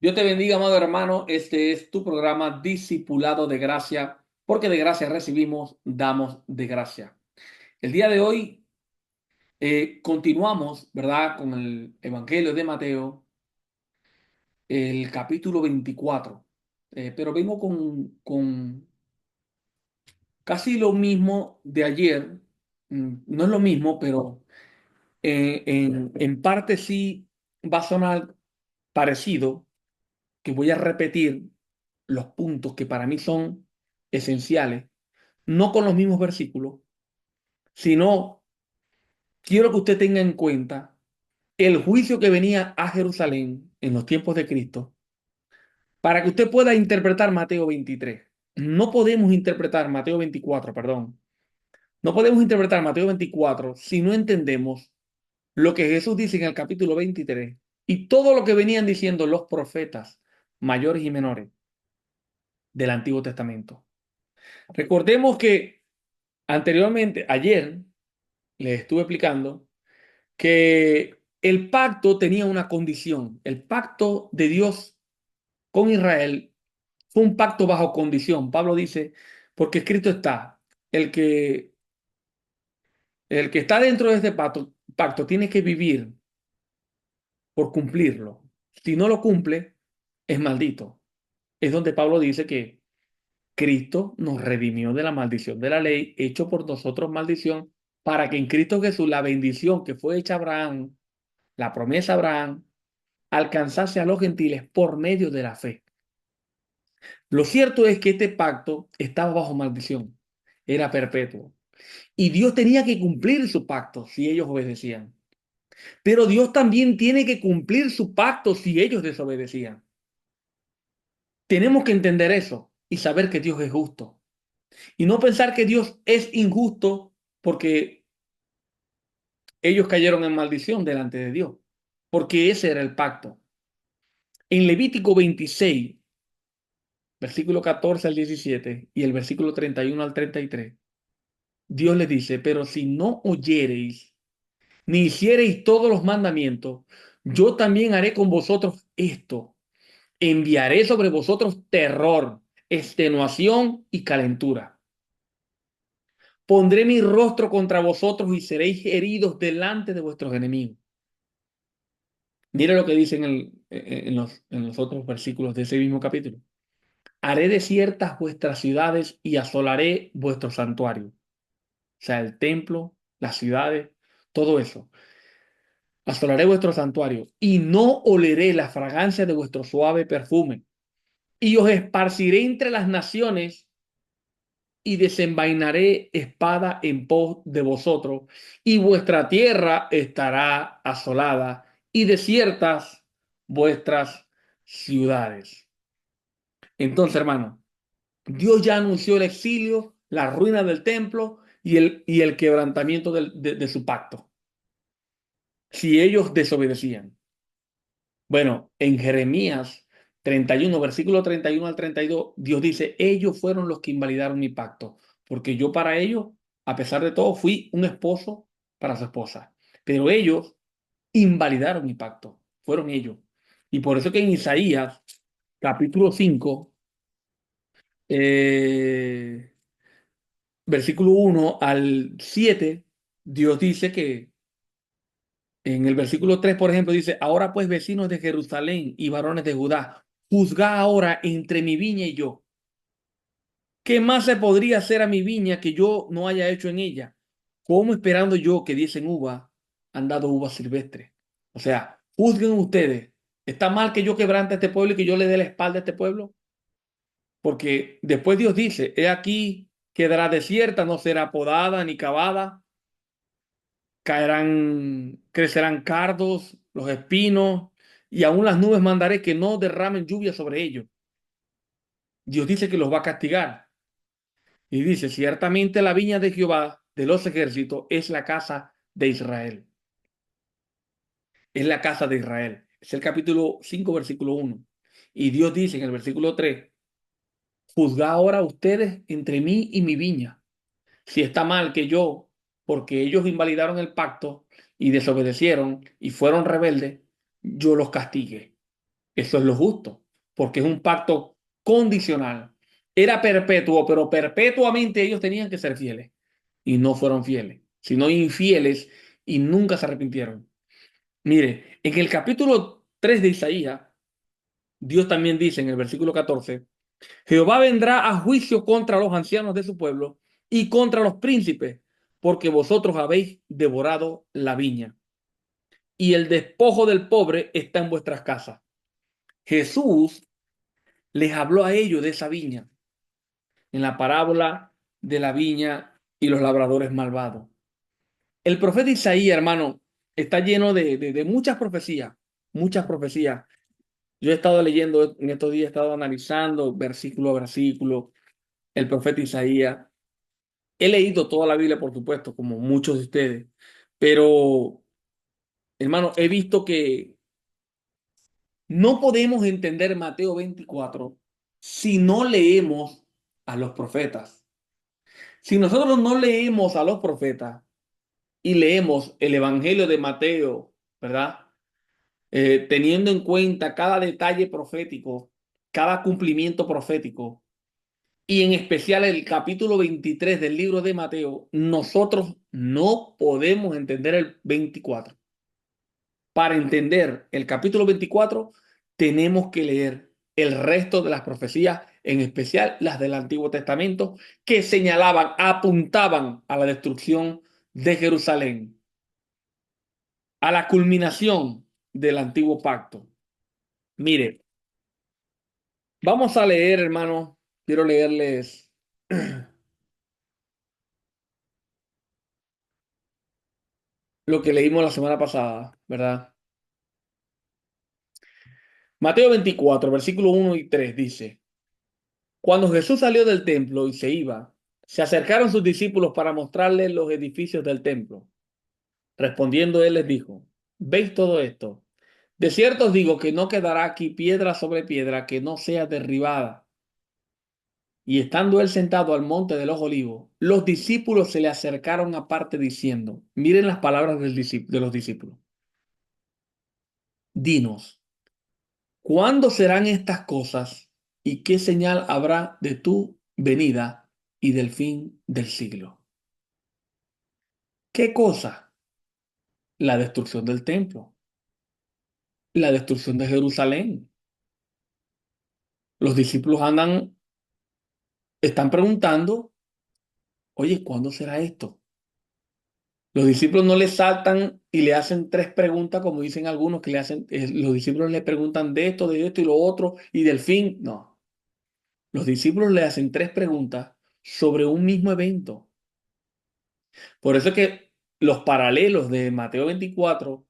Dios te bendiga, amado hermano. Este es tu programa Discipulado de Gracia, porque de gracia recibimos, damos de gracia. El día de hoy continuamos, ¿verdad?, con el Evangelio de Mateo, el capítulo 24. Pero vengo con casi lo mismo de ayer. No es lo mismo, pero en parte sí va a sonar parecido, que voy a repetir los puntos que para mí son esenciales, no con los mismos versículos, sino quiero que usted tenga en cuenta el juicio que venía a Jerusalén en los tiempos de Cristo, para que usted pueda interpretar Mateo 23. No podemos interpretar Mateo 24, perdón. No podemos interpretar Mateo 24 si no entendemos lo que Jesús dice en el capítulo 23 y todo lo que venían diciendo los profetas mayores y menores del Antiguo Testamento. Recordemos que anteriormente, ayer, les estuve explicando que el pacto tenía una condición. El pacto de Dios con Israel fue un pacto bajo condición. Pablo dice, porque escrito está, el que, el que está dentro de este pacto tiene que vivir por cumplirlo. Si no lo cumple, es maldito. Es donde Pablo dice que Cristo nos redimió de la maldición de la ley, hecho por nosotros maldición, para que en Cristo Jesús la bendición que fue hecha a Abraham, la promesa a Abraham, alcanzase a los gentiles por medio de la fe. Lo cierto es que este pacto estaba bajo maldición, era perpetuo. Y Dios tenía que cumplir su pacto si ellos obedecían. Pero Dios también tiene que cumplir su pacto si ellos desobedecían. Tenemos que entender eso y saber que Dios es justo. Y no pensar que Dios es injusto porque ellos cayeron en maldición delante de Dios. Porque ese era el pacto. En Levítico 26, versículo 14 al 17 y el versículo 31 al 33, Dios les dice, pero si no oyereis ni hiciereis todos los mandamientos, yo también haré con vosotros esto. Enviaré sobre vosotros terror, extenuación y calentura. Pondré mi rostro contra vosotros y seréis heridos delante de vuestros enemigos. Mire lo que dice en los otros versículos de ese mismo capítulo. Haré desiertas vuestras ciudades y asolaré vuestro santuario. O sea, el templo, las ciudades, todo eso. Asolaré vuestro santuario y no oleré la fragancia de vuestro suave perfume. Y os esparciré entre las naciones y desenvainaré espada en pos de vosotros, y vuestra tierra estará asolada y desiertas vuestras ciudades. Entonces, hermano, Dios ya anunció el exilio, la ruina del templo y el quebrantamiento de su pacto, si ellos desobedecían. Bueno, en Jeremías 31, versículo 31 al 32, Dios dice, ellos fueron los que invalidaron mi pacto, porque yo para ellos, a pesar de todo, fui un esposo para su esposa. Pero ellos invalidaron mi pacto, fueron ellos. Y por eso que en Isaías, capítulo 5, eh, versículo 1 al 7, Dios dice que en el versículo 3, por ejemplo, dice, ahora pues vecinos de Jerusalén y varones de Judá, juzgad ahora entre mi viña y yo. ¿Qué más se podría hacer a mi viña que yo no haya hecho en ella? ¿Cómo esperando yo que diesen uva, han dado uva silvestre? O sea, juzguen ustedes. ¿Está mal que yo quebrante a este pueblo y que yo le dé la espalda a este pueblo? Porque después Dios dice, he aquí, quedará desierta, no será podada ni cavada, caerán, crecerán cardos, los espinos, y aún las nubes mandaré que no derramen lluvia sobre ellos. Dios dice que los va a castigar. Y dice, ciertamente la viña de Jehová de los ejércitos es la casa de Israel. Es la casa de Israel. Es el capítulo 5 versículo 1. Y Dios dice en el versículo 3, juzgad ahora ustedes entre mí y mi viña. Si está mal que yo, porque ellos invalidaron el pacto y desobedecieron y fueron rebeldes, yo los castigue. Eso es lo justo, porque es un pacto condicional. Era perpetuo, pero perpetuamente ellos tenían que ser fieles y no fueron fieles, sino infieles y nunca se arrepintieron. Mire, en el capítulo 3 de Isaías, Dios también dice en el versículo 14: Jehová vendrá a juicio contra los ancianos de su pueblo y contra los príncipes, porque vosotros habéis devorado la viña y el despojo del pobre está en vuestras casas. Jesús les habló a ellos de esa viña en la parábola de la viña y los labradores malvados. El profeta Isaías, hermano, está lleno de muchas profecías, muchas profecías. Yo he estado leyendo en estos días, he estado analizando versículo a versículo el profeta Isaías. He leído toda la Biblia, por supuesto, como muchos de ustedes, pero, hermano, he visto que no podemos entender Mateo 24 si no leemos a los profetas. Si nosotros no leemos a los profetas y leemos el Evangelio de Mateo, ¿verdad? Teniendo en cuenta cada detalle profético, cada cumplimiento profético, y en especial el capítulo 23 del libro de Mateo, nosotros no podemos entender el 24. Para entender el capítulo 24, tenemos que leer el resto de las profecías, en especial las del Antiguo Testamento, que señalaban, apuntaban a la destrucción de Jerusalén, a la culminación del antiguo pacto. Mire, vamos a leer, hermano, quiero leerles lo que leímos la semana pasada, ¿verdad? Mateo 24, versículo 1 y 3 dice: Cuando Jesús salió del templo y se iba, se acercaron sus discípulos para mostrarle los edificios del templo. Respondiendo él les dijo: ¿Veis todo esto? De cierto os digo que no quedará aquí piedra sobre piedra que no sea derribada. Y estando él sentado al monte de los olivos, los discípulos se le acercaron aparte diciendo, miren las palabras de los discípulos: Dinos, ¿cuándo serán estas cosas y qué señal habrá de tu venida y del fin del siglo? ¿Qué cosa? La destrucción del templo, la destrucción de Jerusalén. Los discípulos están preguntando, oye, ¿cuándo será esto? Los discípulos no le saltan y le hacen tres preguntas, como dicen algunos que le hacen, los discípulos le preguntan de esto y lo otro y del fin. No, los discípulos le hacen tres preguntas sobre un mismo evento. Por eso es que los paralelos de Mateo 24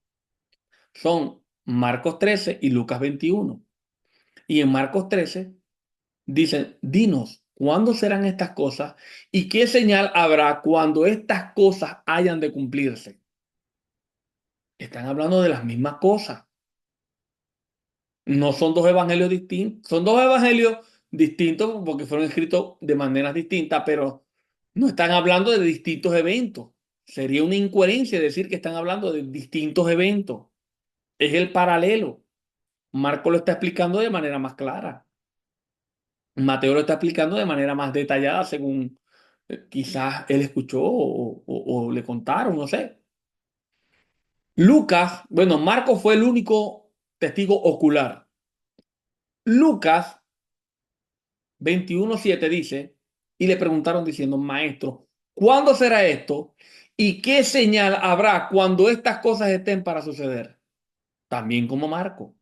son Marcos 13 y Lucas 21. Y en Marcos 13 dicen, dinos, ¿cuándo serán estas cosas? ¿Y qué señal habrá cuando estas cosas hayan de cumplirse? Están hablando de las mismas cosas. No son dos evangelios distintos. Son dos evangelios distintos porque fueron escritos de maneras distintas, pero no están hablando de distintos eventos. Sería una incoherencia decir que están hablando de distintos eventos. Es el paralelo. Marco lo está explicando de manera más clara. Mateo lo está explicando de manera más detallada según quizás él escuchó o le contaron, no sé. Lucas, bueno, Marco fue el único testigo ocular. Lucas 21:7 dice, y le preguntaron diciendo, maestro, ¿cuándo será esto? ¿Y qué señal habrá cuando estas cosas estén para suceder? También como Marco.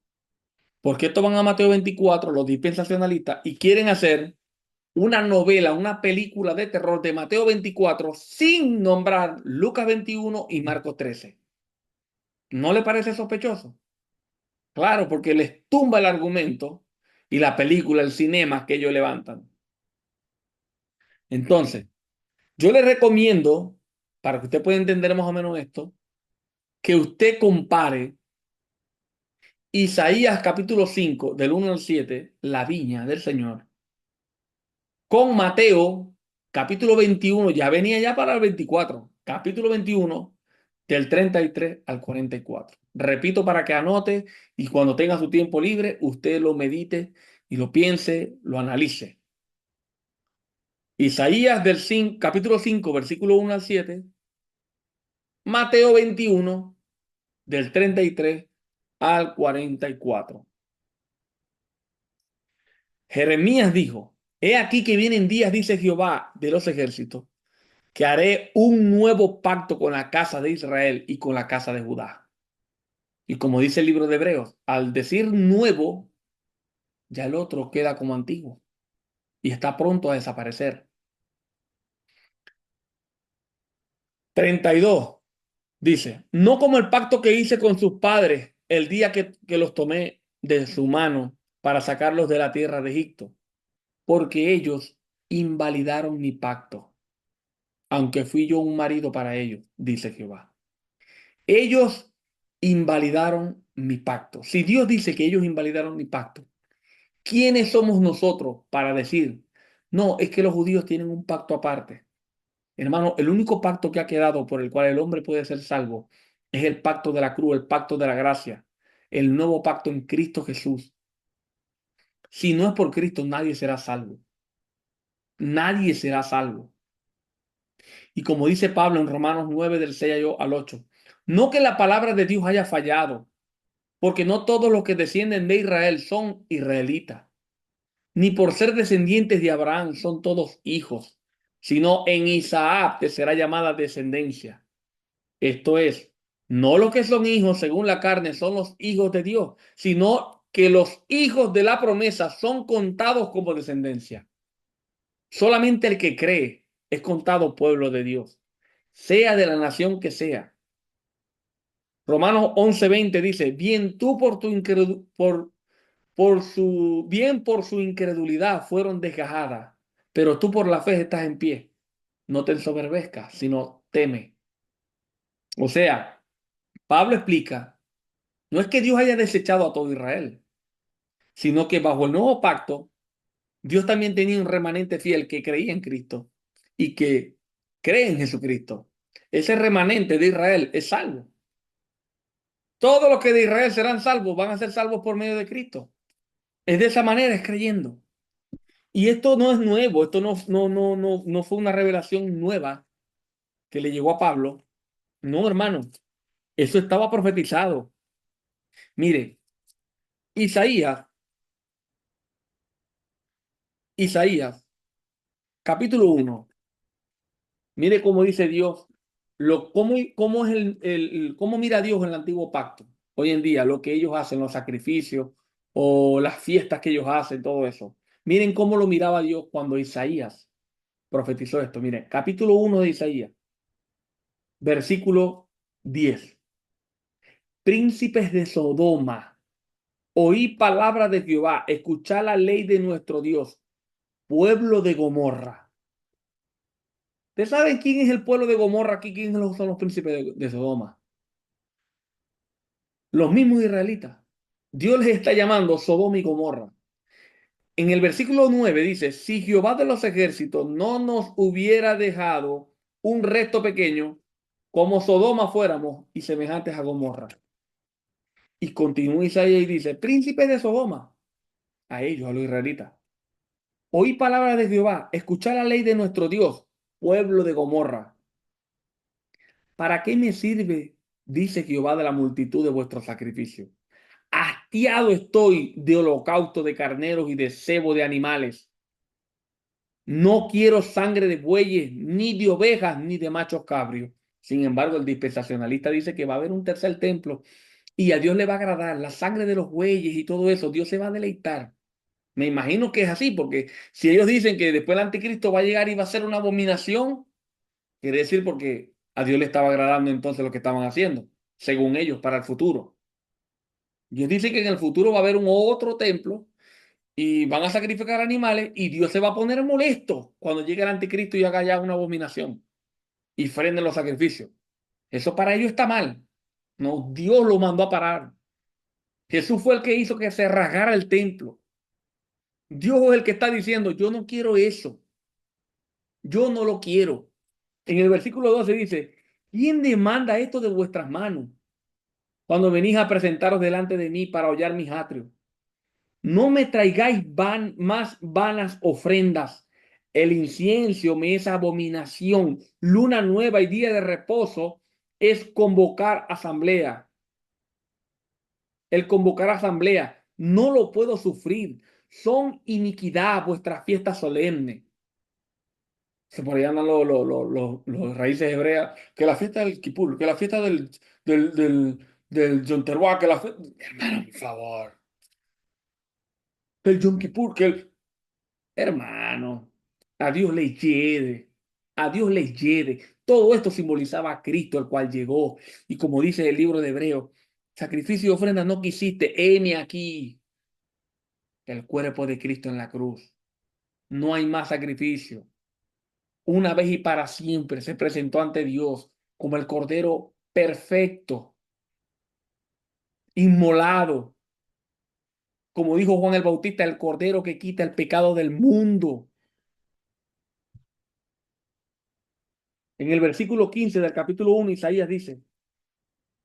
Porque estos van a Mateo 24, los dispensacionalistas, y quieren hacer una novela, una película de terror de Mateo 24 sin nombrar Lucas 21 y Marcos 13. ¿No le parece sospechoso? Claro, porque les tumba el argumento y la película, el cinema que ellos levantan. Entonces, yo le recomiendo, para que usted pueda entender más o menos esto, que usted compare Isaías capítulo 5 del 1 al 7, la viña del Señor, con Mateo capítulo 21, ya venía ya para el 24, capítulo 21 del 33 al 44. Repito para que anote y cuando tenga su tiempo libre, usted lo medite y lo piense, lo analice. Isaías capítulo 5, versículo 1 al 7. Mateo 21, del 33 al 44. Jeremías dijo, he aquí que vienen días, dice Jehová de los ejércitos, que haré un nuevo pacto con la casa de Israel y con la casa de Judá. Y como dice el libro de Hebreos, al decir nuevo, ya el otro queda como antiguo y está pronto a desaparecer. 32 dice, no como el pacto que hice con sus padres el día que los tomé de su mano para sacarlos de la tierra de Egipto, porque ellos invalidaron mi pacto, aunque fui yo un marido para ellos, dice Jehová. Ellos invalidaron mi pacto. Si Dios dice que ellos invalidaron mi pacto, ¿quiénes somos nosotros para decir, no, es que los judíos tienen un pacto aparte? Hermano, el único pacto que ha quedado por el cual el hombre puede ser salvo es el pacto de la cruz, el pacto de la gracia, el nuevo pacto en Cristo Jesús. Si no es por Cristo, nadie será salvo. Nadie será salvo. Y como dice Pablo en Romanos 9, del 6 al 8, no que la palabra de Dios haya fallado, porque no todos los que descienden de Israel son israelitas, ni por ser descendientes de Abraham son todos hijos, sino en Isaac te será llamada descendencia. Esto es, no los que son hijos según la carne son los hijos de Dios, sino que los hijos de la promesa son contados como descendencia. Solamente el que cree es contado pueblo de Dios, sea de la nación que sea. Romanos 11:20 dice, bien tú por su incredulidad fueron desgajadas, pero tú por la fe estás en pie. No te ensoberbezcas, sino teme. O sea, Pablo explica, no es que Dios haya desechado a todo Israel, sino que bajo el nuevo pacto, Dios también tenía un remanente fiel que creía en Cristo y que cree en Jesucristo. Ese remanente de Israel es salvo. Todos los que de Israel serán salvos van a ser salvos por medio de Cristo. Es de esa manera, es creyendo. Y esto no es nuevo, esto no fue una revelación nueva que le llegó a Pablo. No, hermano, eso estaba profetizado. Mire, Isaías, Isaías, capítulo 1. Mire cómo dice Dios, cómo es cómo mira Dios en el antiguo pacto. Hoy en día, lo que ellos hacen, los sacrificios o las fiestas que ellos hacen, todo eso. Miren cómo lo miraba Dios cuando Isaías profetizó esto. Miren, capítulo 1 de Isaías, versículo 10. Príncipes de Sodoma, oí palabra de Jehová, escuchad la ley de nuestro Dios, pueblo de Gomorra. ¿Ustedes saben quién es el pueblo de Gomorra aquí? ¿Quiénes son los príncipes de Sodoma? Los mismos israelitas. Dios les está llamando Sodoma y Gomorra. En el versículo 9 dice, si Jehová de los ejércitos no nos hubiera dejado un resto pequeño, como Sodoma fuéramos y semejantes a Gomorra. Y continúa Isaías y dice, príncipes de Sodoma, a ellos, a los israelitas. Oí palabra de Jehová, escuchad la ley de nuestro Dios, pueblo de Gomorra. ¿Para qué me sirve, dice Jehová, de la multitud de vuestros sacrificios? Hastiado estoy de holocausto de carneros y de cebo de animales. No quiero sangre de bueyes, ni de ovejas, ni de machos cabrios. Sin embargo, el dispensacionalista dice que va a haber un tercer templo y a Dios le va a agradar la sangre de los bueyes y todo eso. Dios se va a deleitar. Me imagino que es así, porque si ellos dicen que después el anticristo va a llegar y va a ser una abominación, quiere decir porque a Dios le estaba agradando entonces lo que estaban haciendo, según ellos, para el futuro. Dios dice que en el futuro va a haber un otro templo y van a sacrificar animales y Dios se va a poner molesto cuando llegue el anticristo y haga ya una abominación y frene los sacrificios. Eso para ellos está mal. No, Dios lo mandó a parar. Jesús fue el que hizo que se rasgara el templo. Dios es el que está diciendo, yo no quiero eso. Yo no lo quiero. En el versículo 12 dice, ¿quién demanda esto de vuestras manos? cuando venís a presentaros delante de mí para hollar mis atrios. No me traigáis más vanas ofrendas. El incienso me es abominación. Luna nueva y día de reposo es convocar asamblea. El convocar asamblea. No lo puedo sufrir. Son iniquidad vuestras fiestas solemnes. Se por ahí andan los raíces hebreas. Que la fiesta del Kipur, que la fiesta del Yom Teruah, que la fiesta... Hermano, por favor. Del Yom Kippur, que el... Hermano, a Dios le llegue, a Dios le llegue. Todo esto simbolizaba a Cristo, el cual llegó. Y como dice el libro de Hebreo, sacrificio y ofrenda no quisiste, heme aquí, el cuerpo de Cristo en la cruz. No hay más sacrificio. Una vez y para siempre se presentó ante Dios como el Cordero perfecto, inmolado. Como dijo Juan el Bautista, el Cordero que quita el pecado del mundo. En el versículo 15 del capítulo 1, Isaías dice,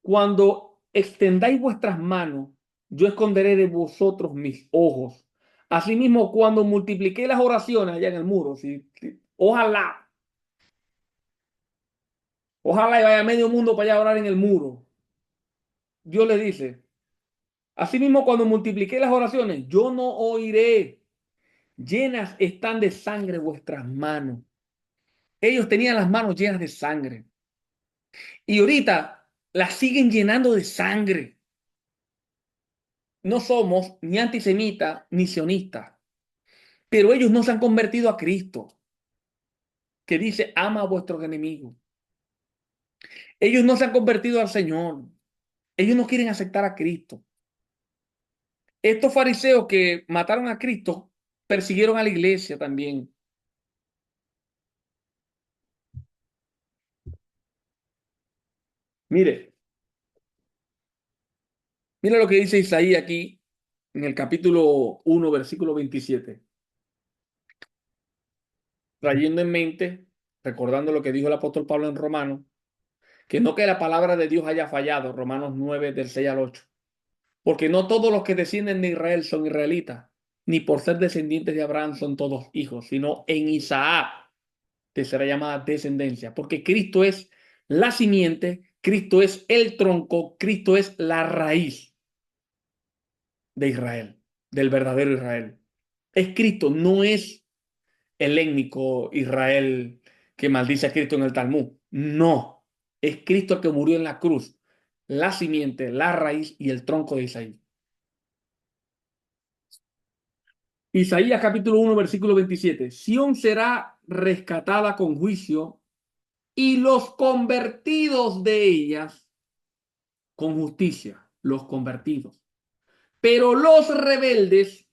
cuando extendáis vuestras manos, yo esconderé de vosotros mis ojos. Asimismo, cuando multipliqué las oraciones allá en el muro, ojalá, ojalá y vaya medio mundo para allá a orar en el muro. Dios le dice, asimismo, cuando multipliqué las oraciones, yo no oiré. Llenas están de sangre vuestras manos. Ellos tenían las manos llenas de sangre. Y ahorita las siguen llenando de sangre. No somos ni antisemitas ni sionistas, pero ellos no se han convertido a Cristo, que dice, ama a vuestros enemigos. Ellos no se han convertido al Señor. Ellos no quieren aceptar a Cristo. Estos fariseos que mataron a Cristo persiguieron a la iglesia también. Mire, mire lo que dice Isaías aquí en el capítulo 1, versículo 27. Trayendo en mente, recordando lo que dijo el apóstol Pablo en Romanos, que no que la palabra de Dios haya fallado, Romanos 9, del 6 al 8. Porque no todos los que descienden de Israel son israelitas, ni por ser descendientes de Abraham son todos hijos, sino en Isaac te será llamada descendencia, porque Cristo es la simiente, Cristo es el tronco, Cristo es la raíz de Israel, del verdadero Israel. Es Cristo, no es el étnico Israel que maldice a Cristo en el Talmud. No, es Cristo el que murió en la cruz, la simiente, la raíz y el tronco de Isaí. Isaías capítulo 1, versículo 27. Sión será rescatada con juicio y los convertidos de ellas con justicia, los convertidos. Pero los rebeldes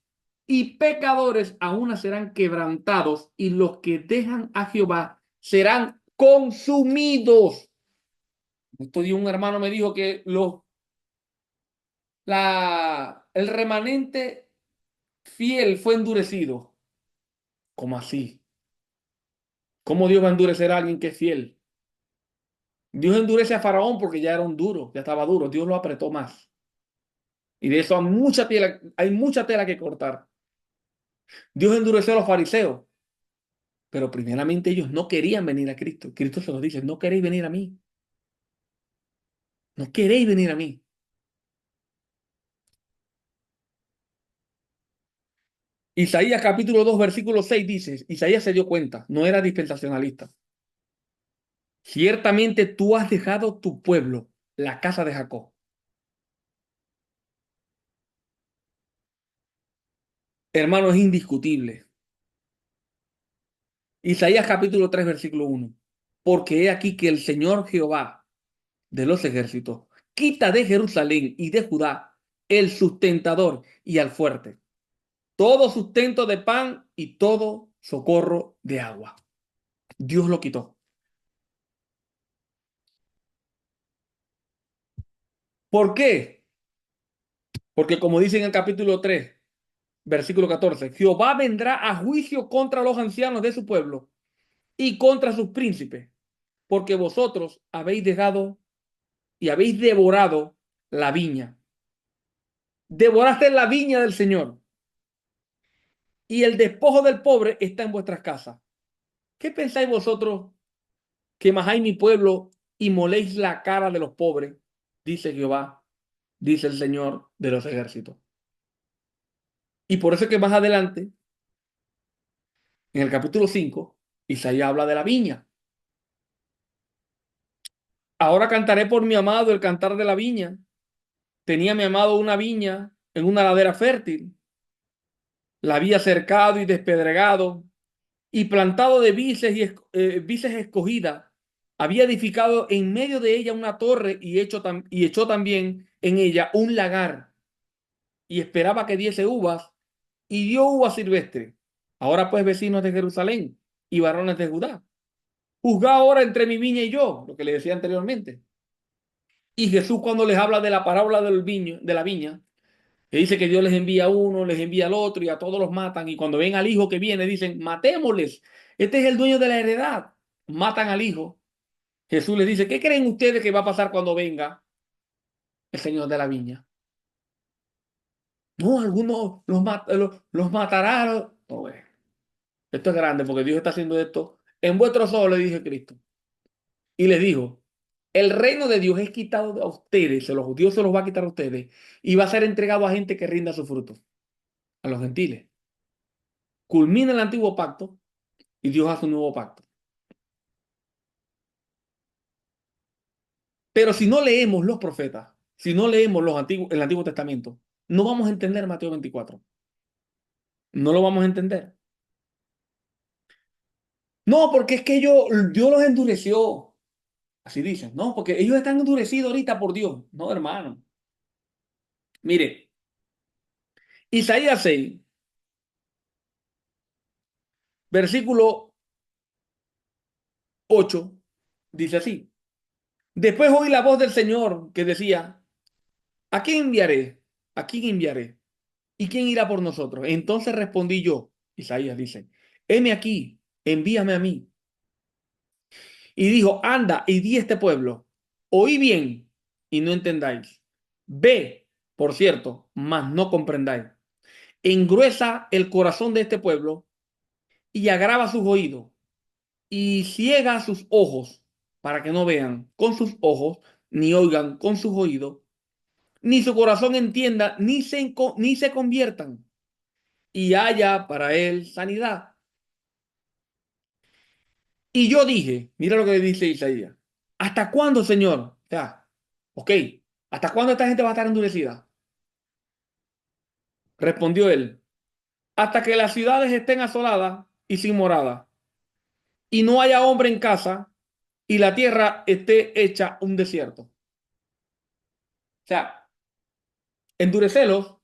y pecadores aún serán quebrantados y los que dejan a Jehová serán consumidos. Esto un hermano me dijo que el remanente fiel fue endurecido. ¿Cómo así? ¿Cómo Dios va a endurecer a alguien que es fiel? Dios endurece a Faraón porque ya era un duro, ya estaba duro. Dios lo apretó más. Y de eso hay mucha tela que cortar. Dios endureció a los fariseos, pero primeramente ellos no querían venir a Cristo. Cristo se los dice, no queréis venir a mí. No queréis venir a mí. Isaías capítulo 2 versículo 6 dice, Isaías se dio cuenta, no era dispensacionalista. Ciertamente tú has dejado tu pueblo, la casa de Jacob. Hermano, es indiscutible. Isaías capítulo 3 versículo 1. Porque he aquí que el Señor Jehová de los ejércitos quita de Jerusalén y de Judá el sustentador y al fuerte, todo sustento de pan y todo socorro de agua. Dios lo quitó. ¿Por qué? Porque como dice en el capítulo 3 versículo 14, Jehová vendrá a juicio contra los ancianos de su pueblo y contra sus príncipes, porque vosotros habéis dejado y habéis devorado la viña. Devoraste la viña del Señor, y el despojo del pobre está en vuestras casas. ¿Qué pensáis vosotros que majáis mi pueblo y moléis la cara de los pobres? Dice Jehová, dice el Señor de los ejércitos. Y por eso es que más adelante, en el capítulo 5, Isaías habla de la viña. Ahora cantaré por mi amado el cantar de la viña. Tenía mi amado una viña en una ladera fértil. La había cercado y despedregado y plantado de vices escogidas. Había edificado en medio de ella una torre y echó también en ella un lagar y esperaba que diese uvas y dio uvas silvestres. Ahora pues, vecinos de Jerusalén y varones de Judá, juzgad ahora entre mi viña y yo, lo que le decía anteriormente. Y Jesús, cuando les habla de la parábola de la viña, que dice que Dios les envía a uno, les envía al otro y a todos los matan. Y cuando ven al hijo que viene, dicen, matémosles. Este es el dueño de la heredad. Matan al hijo. Jesús les dice, ¿qué creen ustedes que va a pasar cuando venga el Señor de la viña? No, algunos los matará. No, güey. Esto es grande porque Dios está haciendo esto. En vuestros ojos le dije Cristo. Y les dijo, el reino de Dios es quitado a ustedes, Dios se los va a quitar a ustedes y va a ser entregado a gente que rinda su fruto, a los gentiles. Culmina el antiguo pacto y Dios hace un nuevo pacto. Pero si no leemos los profetas, si no leemos el Antiguo Testamento, no vamos a entender Mateo 24. No lo vamos a entender. No, porque es que Dios los endureció. Así dicen. No, porque ellos están endurecidos ahorita por Dios. No, hermano. Mire, Isaías 6, versículo 8, dice así. Después oí la voz del Señor que decía, ¿a quién enviaré? ¿A quién enviaré? ¿Y quién irá por nosotros? Entonces respondí yo, Isaías dice, heme aquí, envíame a mí. Y dijo, anda y di a este pueblo, oí bien y no entendáis. Ve, por cierto, mas no comprendáis. Engruesa el corazón de este pueblo y agrava sus oídos y ciega sus ojos para que no vean con sus ojos, ni oigan con sus oídos, ni su corazón entienda, ni se conviertan y haya para él sanidad. Y yo dije, mira lo que dice Isaías, ¿hasta cuándo, Señor? O sea, ok, ¿hasta cuándo esta gente va a estar endurecida? Respondió él, hasta que las ciudades estén asoladas y sin morada, y no haya hombre en casa, y la tierra esté hecha un desierto. O sea, endurecerlos,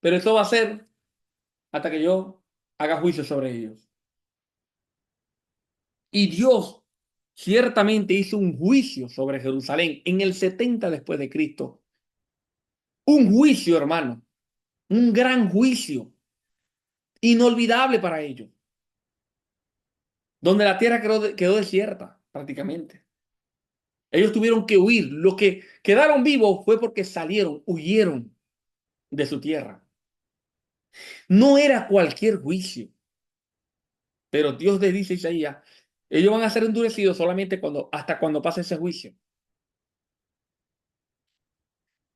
pero eso va a ser hasta que yo haga juicio sobre ellos. Y Dios ciertamente hizo un juicio sobre Jerusalén en el 70 después de Cristo. Un juicio, hermano, un gran juicio, inolvidable para ellos, donde la tierra quedó desierta prácticamente. Ellos tuvieron que huir. Los que quedaron vivos fue porque salieron, huyeron de su tierra. No era cualquier juicio, pero Dios le dice a Isaías, ellos van a ser endurecidos solamente hasta cuando pase ese juicio.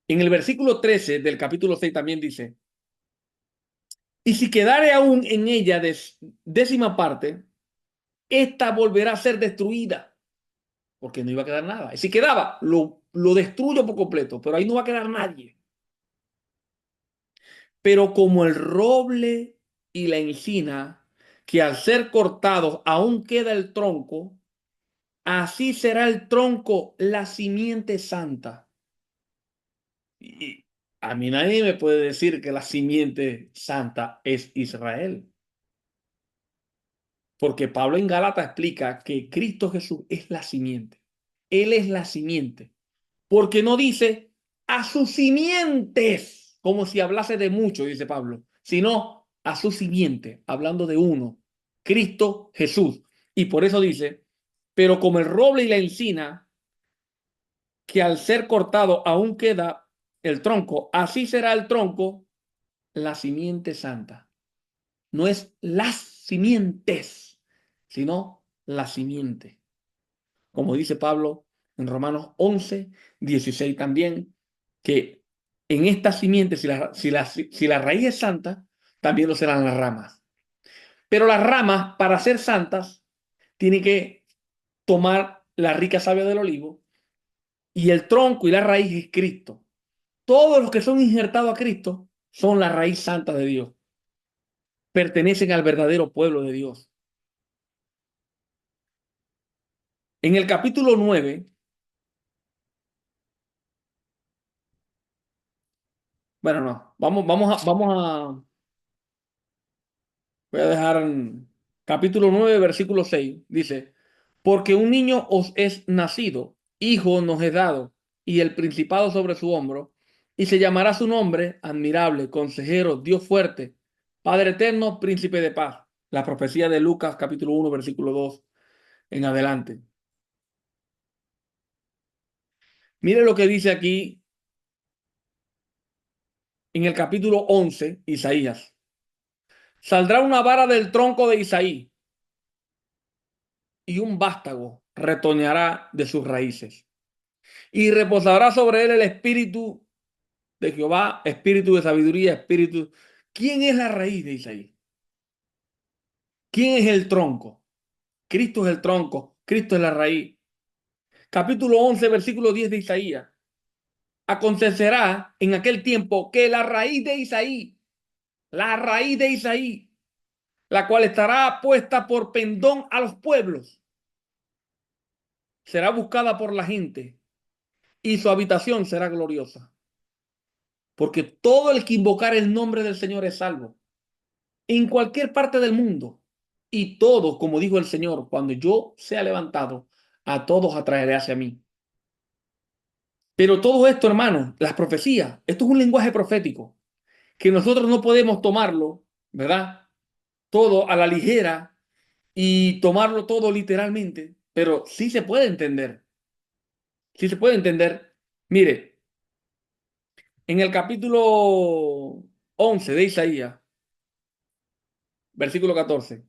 En el versículo 13 del capítulo 6 también dice, y si quedare aún en ella décima parte, esta volverá a ser destruida, porque no iba a quedar nada. Y si quedaba, lo destruyo por completo, pero ahí no va a quedar nadie. Pero como el roble y la encina, que al ser cortados aún queda el tronco, así será el tronco, la simiente santa. Y a mí nadie me puede decir que la simiente santa es Israel. Porque Pablo en Gálatas explica que Cristo Jesús es la simiente. Él es la simiente. Porque no dice a sus simientes, como si hablase de mucho, dice Pablo, sino a su simiente, hablando de uno, Cristo Jesús. Y por eso dice, pero como el roble y la encina que al ser cortado aún queda el tronco, así será el tronco, la simiente santa. No es las simientes, sino la simiente. Como dice Pablo en Romanos 11:16 también, que en esta simiente, si la raíz es santa, también lo serán las ramas. Pero las ramas, para ser santas, tienen que tomar la rica savia del olivo y el tronco y la raíz es Cristo. Todos los que son injertados a Cristo son la raíz santa de Dios. Pertenecen al verdadero pueblo de Dios. En el capítulo 9, bueno, no, voy a dejar en capítulo 9, versículo 6, dice, porque un niño os es nacido, hijo nos es dado, y el principado sobre su hombro, y se llamará su nombre admirable, consejero, Dios fuerte, Padre eterno, príncipe de paz. La profecía de Lucas, capítulo 1, versículo 2 en adelante. Mire lo que dice aquí en el capítulo 11, Isaías. Saldrá una vara del tronco de Isaí y un vástago retoñará de sus raíces. Y reposará sobre él el espíritu de Jehová, espíritu de sabiduría, espíritu. ¿Quién es la raíz de Isaí? ¿Quién es el tronco? Cristo es el tronco, Cristo es la raíz. Capítulo 11, versículo 10 de Isaías. Acontecerá en aquel tiempo que la raíz de Isaí, la cual estará puesta por pendón a los pueblos, será buscada por la gente y su habitación será gloriosa. Porque todo el que invocar el nombre del Señor es salvo. En cualquier parte del mundo. Y todos, como dijo el Señor, cuando yo sea levantado, a todos atraeré hacia mí. Pero todo esto, hermano, las profecías, esto es un lenguaje profético, que nosotros no podemos tomarlo, ¿verdad? Todo a la ligera y tomarlo todo literalmente, pero sí se puede entender. Sí se puede entender. Mire, en el capítulo 11 de Isaías, versículo 14,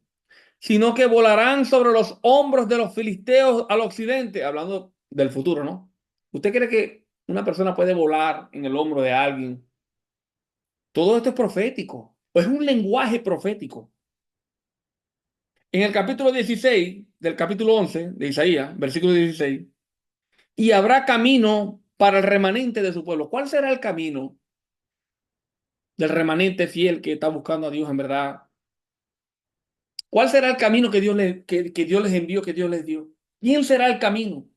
sino que volarán sobre los hombros de los filisteos al occidente, hablando del futuro, ¿no? ¿Usted cree que una persona puede volar en el hombro de alguien? Todo esto es profético, es un lenguaje profético. En el capítulo 16 del capítulo 11 de Isaías, versículo 16, y habrá camino para el remanente de su pueblo. ¿Cuál será el camino del remanente fiel que está buscando a Dios en verdad? ¿Cuál será el camino que Dios les envió, que Dios les dio? ¿Quién será el camino?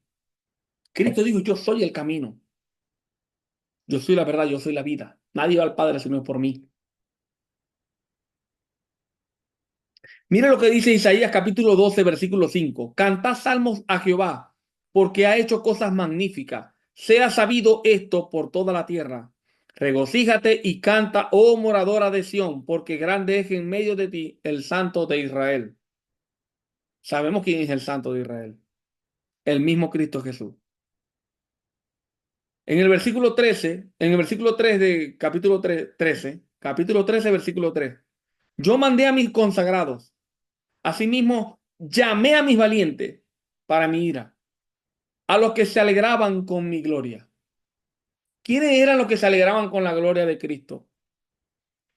Cristo dijo, yo soy el camino, yo soy la verdad, yo soy la vida. Nadie va al Padre sino por mí. Mira lo que dice Isaías capítulo 12, versículo 5. Cantad salmos a Jehová, porque ha hecho cosas magníficas. Sea sabido esto por toda la tierra. Regocíjate y canta, oh moradora de Sión, porque grande es en medio de ti el Santo de Israel. Sabemos quién es el Santo de Israel. El mismo Cristo Jesús. En el versículo 3 de capítulo 13, capítulo 13, versículo 3. Yo mandé a mis consagrados. Asimismo, llamé a mis valientes para mi ira, a los que se alegraban con mi gloria. ¿Quiénes eran los que se alegraban con la gloria de Cristo?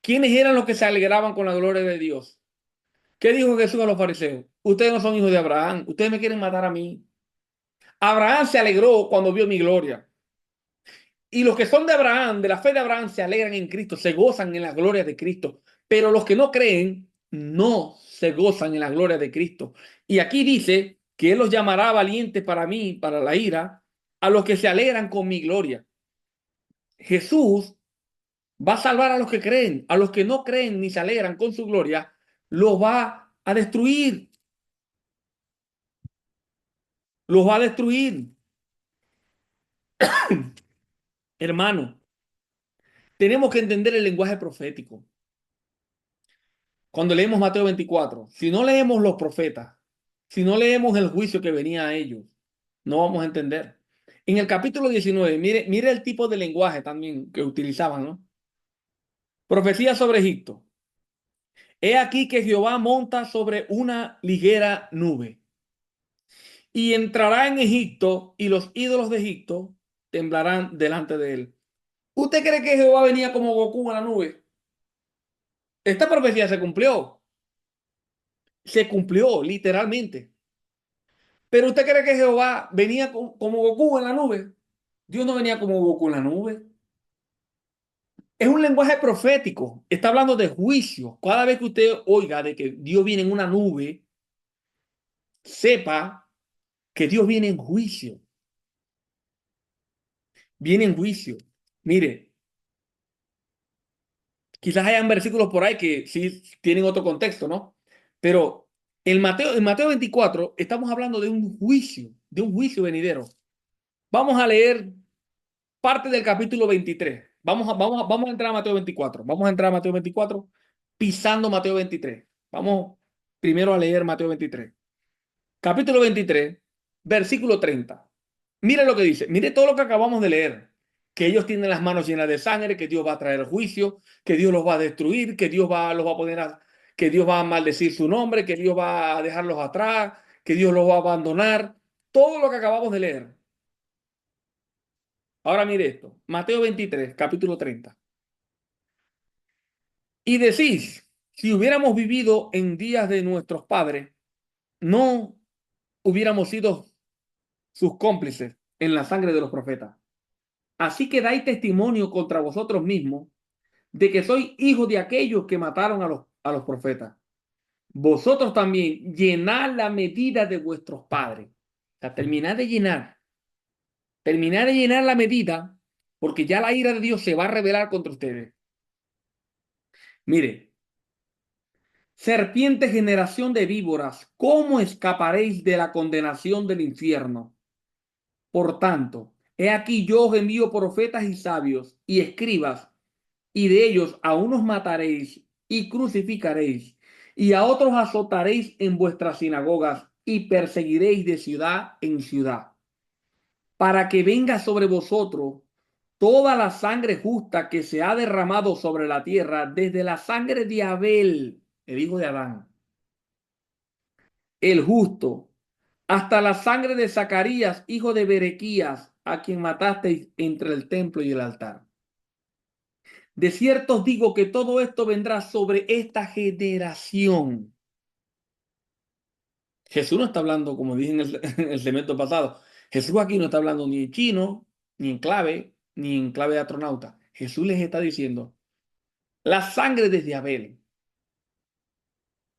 ¿Quiénes eran los que se alegraban con la gloria de Dios? ¿Qué dijo Jesús a los fariseos? Ustedes no son hijos de Abraham, ustedes me quieren matar a mí. Abraham se alegró cuando vio mi gloria. Y los que son de Abraham, de la fe de Abraham, se alegran en Cristo, se gozan en la gloria de Cristo. Pero los que no creen, no se gozan en la gloria de Cristo. Y aquí dice que Él los llamará valientes para mí, para la ira, a los que se alegran con mi gloria. Jesús va a salvar a los que creen, a los que no creen ni se alegran con su gloria, los va a destruir, los va a destruir. Hermano, tenemos que entender el lenguaje profético. Cuando leemos Mateo 24, si no leemos los profetas, si no leemos el juicio que venía a ellos, no vamos a entender. En el capítulo 19, mire el tipo de lenguaje también que utilizaban, ¿no? Profecía sobre Egipto. He aquí que Jehová monta sobre una ligera nube y entrará en Egipto y los ídolos de Egipto temblarán delante de él. ¿Usted cree que Jehová venía como Goku en la nube? Esta profecía se cumplió literalmente. Pero ¿usted cree que Jehová venía como Goku en la nube? Dios no venía como Goku en la nube. Es un lenguaje profético. Está hablando de juicio. Cada vez que usted oiga de que Dios viene en una nube, sepa que Dios viene en juicio. Viene en juicio. Mire, quizás hayan versículos por ahí que sí tienen otro contexto, ¿no? Pero en Mateo 24 estamos hablando de un juicio venidero. Vamos a leer parte del capítulo 23. Vamos a entrar a Mateo 24. Vamos a entrar a Mateo 24 pisando Mateo 23. Vamos primero a leer Mateo 23. Capítulo 23, versículo 30. Mire lo que dice. Mire todo lo que acabamos de leer. Que ellos tienen las manos llenas de sangre, que Dios va a traer juicio, que Dios los va a destruir, que los va a poner que Dios va a maldecir su nombre, que Dios va a dejarlos atrás, que Dios los va a abandonar. Todo lo que acabamos de leer. Ahora mire esto. Mateo 23, capítulo 30. Y decís, si hubiéramos vivido en días de nuestros padres, no hubiéramos sido sus cómplices en la sangre de los profetas. Así que dais testimonio contra vosotros mismos de que sois hijos de aquellos que mataron a los profetas. Vosotros también llenad la medida de vuestros padres. O sea, terminad de llenar la medida, porque ya la ira de Dios se va a revelar contra ustedes. Mire, serpiente generación de víboras, ¿cómo escaparéis de la condenación del infierno? Por tanto, he aquí yo os envío profetas y sabios y escribas, y de ellos a unos mataréis y crucificaréis, y a otros azotaréis en vuestras sinagogas y perseguiréis de ciudad en ciudad, para que venga sobre vosotros toda la sangre justa que se ha derramado sobre la tierra, desde la sangre de Abel, el hijo de Adán, el justo, hasta la sangre de Zacarías, hijo de Berequías, a quien matasteis entre el templo y el altar. De cierto os digo que todo esto vendrá sobre esta generación. Jesús no está hablando, como dije en en el segmento pasado, Jesús aquí no está hablando ni en chino, ni en clave de astronauta. Jesús les está diciendo, la sangre desde Abel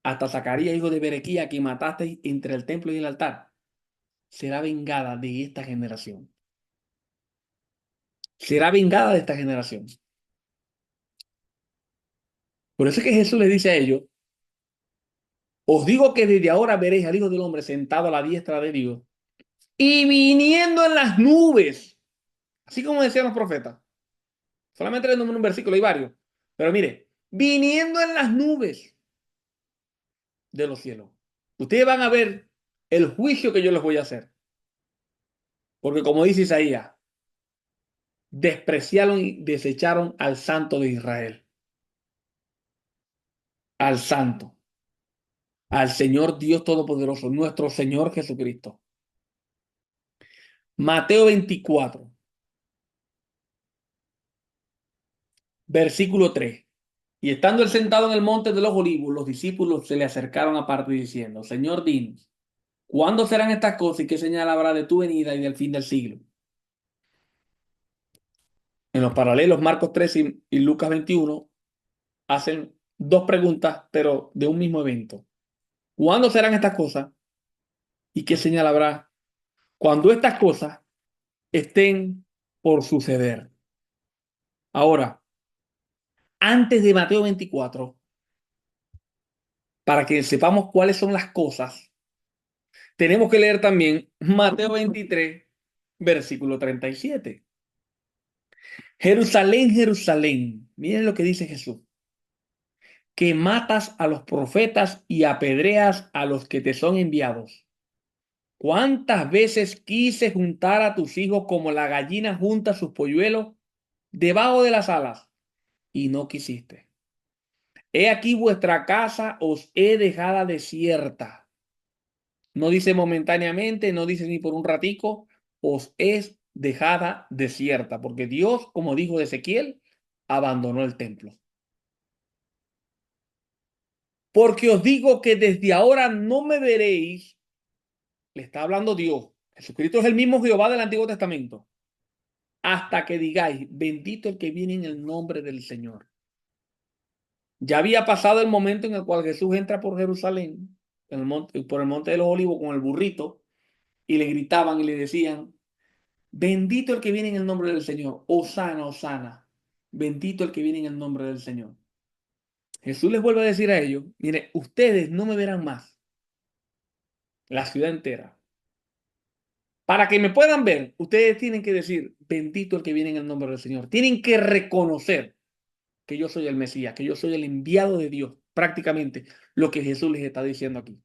hasta Zacarías, hijo de Berequía, que matasteis entre el templo y el altar, será vengada de esta generación. Será vengada de esta generación. Por eso es que Jesús les dice a ellos, os digo que desde ahora veréis al Hijo del Hombre sentado a la diestra de Dios y viniendo en las nubes, así como decían los profetas. Solamente le nombro un versículo, hay varios. Pero mire, viniendo en las nubes de los cielos. Ustedes van a ver el juicio que yo les voy a hacer. Porque como dice Isaías, despreciaron y desecharon al Santo de Israel. Al Santo. Al Señor Dios Todopoderoso, nuestro Señor Jesucristo. Mateo 24, versículo 3. Y estando él sentado en el monte de los olivos, los discípulos se le acercaron aparte diciendo, Señor, dinos, ¿cuándo serán estas cosas y qué señal habrá de tu venida y del fin del siglo? En los paralelos, Marcos 13 y Lucas 21 hacen dos preguntas, pero de un mismo evento. ¿Cuándo serán estas cosas y qué señal habrá cuando estas cosas estén por suceder? Ahora, antes de Mateo 24, para que sepamos cuáles son las cosas, tenemos que leer también Mateo 23, versículo 37. Jerusalén, Jerusalén, miren lo que dice Jesús, que matas a los profetas y apedreas a los que te son enviados. ¿Cuántas veces quise juntar a tus hijos como la gallina junta sus polluelos debajo de las alas? Y no quisiste. He aquí vuestra casa os he dejada desierta. No dice momentáneamente, no dice ni por un ratico, os es dejada desierta, porque Dios, como dijo de Ezequiel, abandonó el templo. Porque os digo que desde ahora no me veréis, le está hablando Dios. Jesucristo es el mismo Jehová del Antiguo Testamento. Hasta que digáis, bendito el que viene en el nombre del Señor. Ya había pasado el momento en el cual Jesús entra por Jerusalén, por el monte de los Olivos con el burrito, y le gritaban y le decían, bendito el que viene en el nombre del Señor, Hosana, Hosana, bendito el que viene en el nombre del Señor. Jesús les vuelve a decir a ellos, mire, ustedes no me verán más, la ciudad entera. Para que me puedan ver, ustedes tienen que decir, bendito el que viene en el nombre del Señor. Tienen que reconocer que yo soy el Mesías, que yo soy el enviado de Dios, prácticamente lo que Jesús les está diciendo aquí.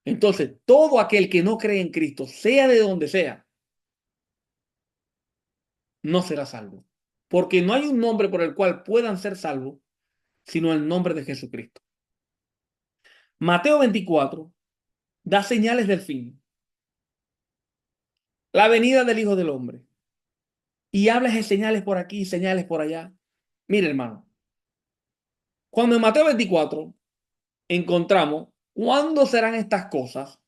Entonces, todo aquel que no cree en Cristo, sea de donde sea, no será salvo. Porque no hay un nombre por el cual puedan ser salvos, sino el nombre de Jesucristo. Mateo 24 da señales del fin, la venida del Hijo del Hombre. Y habla de señales por aquí, señales por allá. Mire, hermano, cuando en Mateo 24 encontramos cuándo serán estas cosas,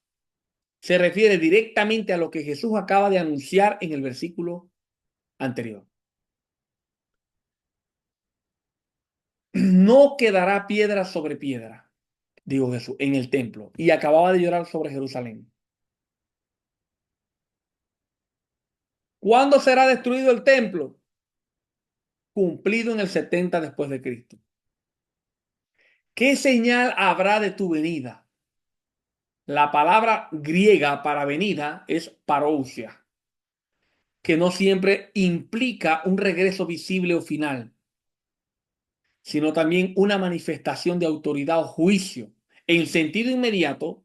se refiere directamente a lo que Jesús acaba de anunciar en el versículo anterior. No quedará piedra sobre piedra, dijo Jesús, en el templo. Y acababa de llorar sobre Jerusalén. ¿Cuándo será destruido el templo? Cumplido en el 70 después de Cristo. ¿Qué señal habrá de tu venida? La palabra griega para venida es parousia, que no siempre implica un regreso visible o final, sino también una manifestación de autoridad o juicio. En sentido inmediato,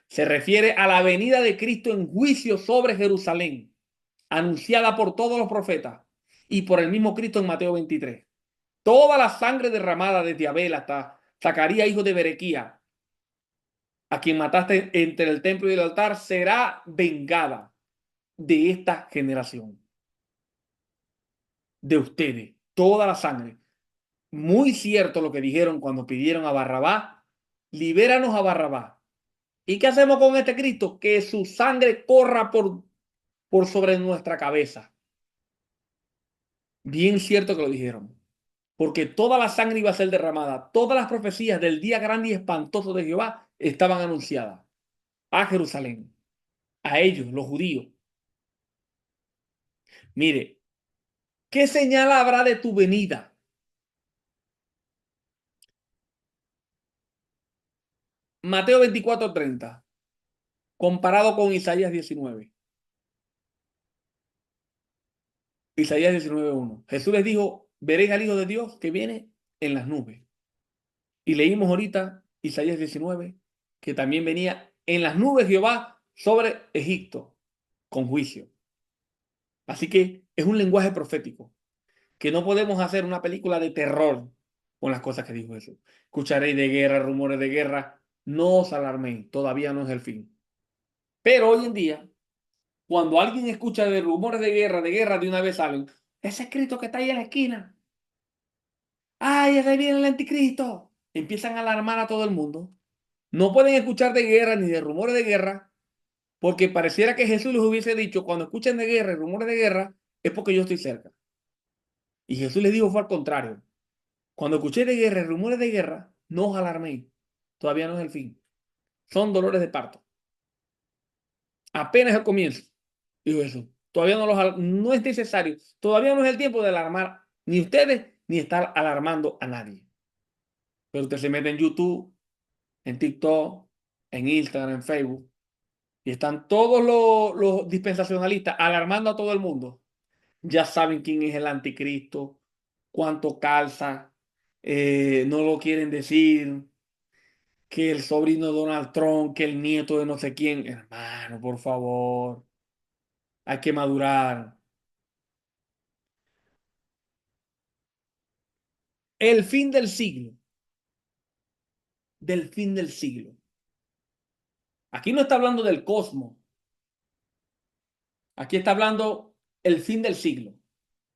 se refiere a la venida de Cristo en juicio sobre Jerusalén, anunciada por todos los profetas y por el mismo Cristo en Mateo 23. Toda la sangre derramada desde Abel hasta Zacarías, hijo de Berequía, a quien mataste entre el templo y el altar, será vengada de esta generación, de ustedes, toda la sangre. Muy cierto lo que dijeron cuando pidieron a Barrabás, libéranos a Barrabás. ¿Y qué hacemos con este Cristo? Que su sangre corra por sobre nuestra cabeza. Bien cierto que lo dijeron. Porque toda la sangre iba a ser derramada. Todas las profecías del día grande y espantoso de Jehová estaban anunciadas a Jerusalén, a ellos, los judíos. Mire, ¿qué señal habrá de tu venida? Mateo 24:30, comparado con Isaías 19. Isaías 19:1. Jesús les dijo, veréis al Hijo de Dios que viene en las nubes. Y leímos ahorita Isaías 19, que también venía en las nubes Jehová sobre Egipto con juicio. Así que es un lenguaje profético, que no podemos hacer una película de terror con las cosas que dijo Jesús. Escucharéis de guerra, rumores de guerra, no os alarméis, todavía no es el fin. Pero hoy en día, cuando alguien escucha de rumores de guerra de una vez salen, ese escrito que está ahí en la esquina, ¡ay, ese viene el anticristo! Empiezan a alarmar a todo el mundo. No pueden escuchar de guerra ni de rumores de guerra, porque pareciera que Jesús les hubiese dicho, cuando escuchen de guerra y rumores de guerra, es porque yo estoy cerca. Y Jesús les dijo fue al contrario. Cuando escuché de guerra y rumores de guerra, no os alarméis. Todavía no es el fin. Son dolores de parto. Apenas el comienzo. Dijo Jesús. Todavía no es necesario. Todavía no es el tiempo de alarmar ni ustedes ni estar alarmando a nadie. Pero usted se mete en YouTube, en TikTok, en Instagram, en Facebook, y están todos los dispensacionalistas alarmando a todo el mundo. Ya saben quién es el anticristo, cuánto calza, no lo quieren decir. que el sobrino de Donald Trump, que el nieto de no sé quién. Hermano, por favor, hay que madurar. El fin del fin del siglo. Aquí no está hablando del cosmos, aquí está hablando el fin del siglo.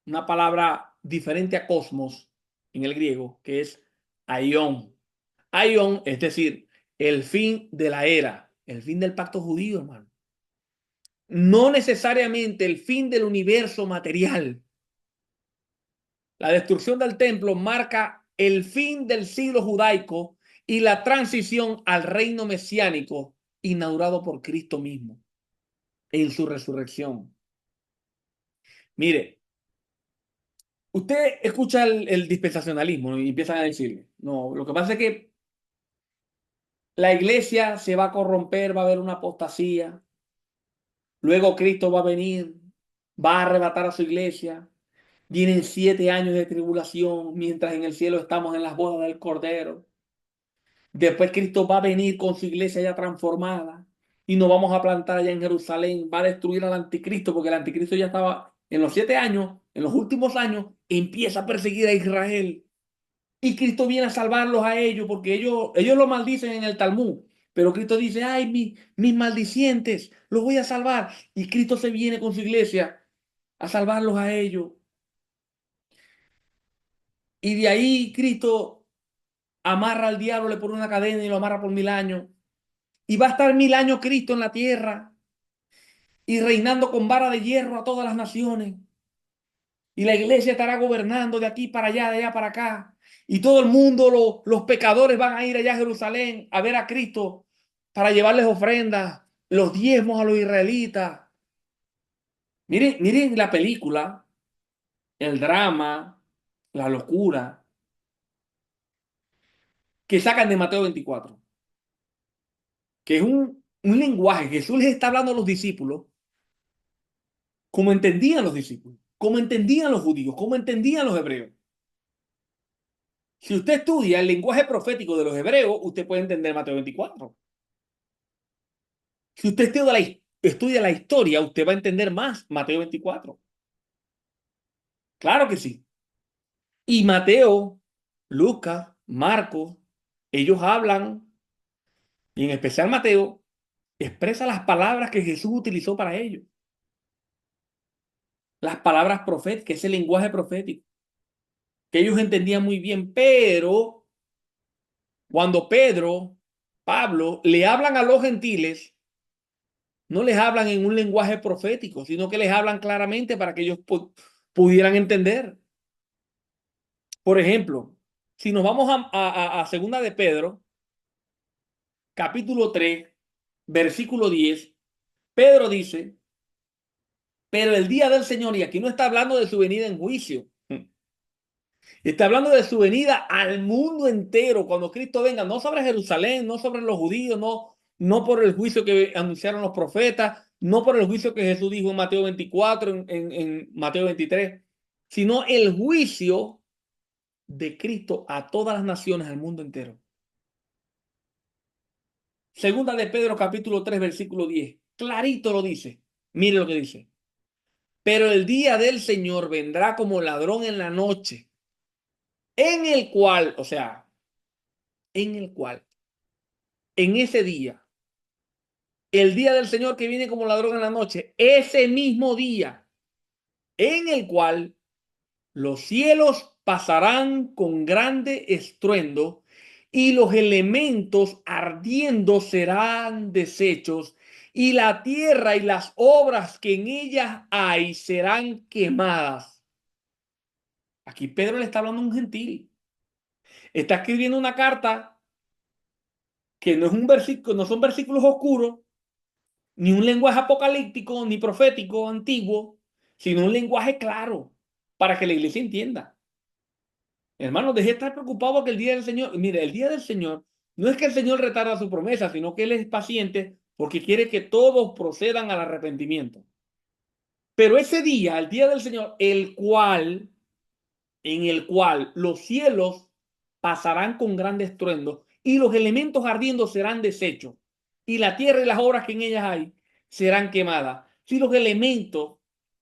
Una palabra diferente a cosmos en el griego, que es aion. Aion, es decir, el fin de la era, el fin del pacto judío, hermano. No necesariamente el fin del universo material. La destrucción del templo marca el fin del siglo judaico y la transición al reino mesiánico inaugurado por Cristo mismo en su resurrección. Mire, usted escucha el dispensacionalismo, ¿no? Y empiezan a decirle, no, lo que pasa es que la iglesia se va a corromper, va a haber una apostasía, luego Cristo va a venir, va a arrebatar a su iglesia, vienen 7 años de tribulación, mientras en el cielo estamos en las bodas del Cordero. Después Cristo va a venir con su iglesia ya transformada y nos vamos a plantar allá en Jerusalén, va a destruir al anticristo, porque el anticristo ya estaba en los 7 años, en los últimos años, empieza a perseguir a Israel. Y Cristo viene a salvarlos a ellos, porque ellos lo maldicen en el Talmud. Pero Cristo dice, ay, mis maldicientes, los voy a salvar. Y Cristo se viene con su iglesia a salvarlos a ellos. Y de ahí Cristo amarra al diablo, le pone una cadena y lo amarra por 1000 años. Y va a estar 1000 años Cristo en la tierra y reinando con vara de hierro a todas las naciones. Y la iglesia estará gobernando de aquí para allá, de allá para acá. Y todo el mundo, los pecadores van a ir allá a Jerusalén a ver a Cristo para llevarles ofrendas, los diezmos a los israelitas. Miren, miren la película, el drama, la locura que sacan de Mateo 24, que es un lenguaje. Jesús les está hablando a los discípulos como entendían los discípulos, como entendían los judíos, como entendían los hebreos. Si usted estudia el lenguaje profético de los hebreos, usted puede entender Mateo 24. Si usted estudia la historia, usted va a entender más Mateo 24. Claro que sí. Y Mateo, Lucas, Marcos, ellos hablan, y en especial Mateo, expresa las palabras que Jesús utilizó para ellos. Las palabras proféticas, ese lenguaje profético, que ellos entendían muy bien, pero cuando Pablo, le hablan a los gentiles, no les hablan en un lenguaje profético, sino que les hablan claramente para que ellos pudieran entender. Por ejemplo, si nos vamos a segunda de Pedro, capítulo 3, versículo 10, Pedro dice, pero el día del Señor, y aquí no está hablando de su venida en juicio, está hablando de su venida al mundo entero, cuando Cristo venga, no sobre Jerusalén, no sobre los judíos, no por el juicio que anunciaron los profetas, no por el juicio que Jesús dijo en Mateo 24, en Mateo 23, sino el juicio de Cristo a todas las naciones, al mundo entero. Segunda de Pedro, capítulo 3, versículo 10. Clarito lo dice. Mire lo que dice. Pero el día del Señor vendrá como ladrón en la noche, en el cual, o sea, en el cual, en ese día, el día del Señor que viene como ladrón en la noche, ese mismo día, en el cual los cielos pasarán con grande estruendo y los elementos ardiendo serán deshechos y la tierra y las obras que en ellas hay serán quemadas. Aquí Pedro le está hablando a un gentil. Está escribiendo una carta que no es un versículo, no son versículos oscuros, ni un lenguaje apocalíptico, ni profético antiguo, sino un lenguaje claro para que la iglesia entienda. Hermano, deje de estar preocupado porque el día del Señor, mire, el día del Señor no es que el Señor retarda su promesa, sino que Él es paciente porque quiere que todos procedan al arrepentimiento. Pero ese día, el día del Señor, en el cual los cielos pasarán con gran estruendo y los elementos ardiendo serán deshechos, y la tierra y las obras que en ellas hay serán quemadas. Si los elementos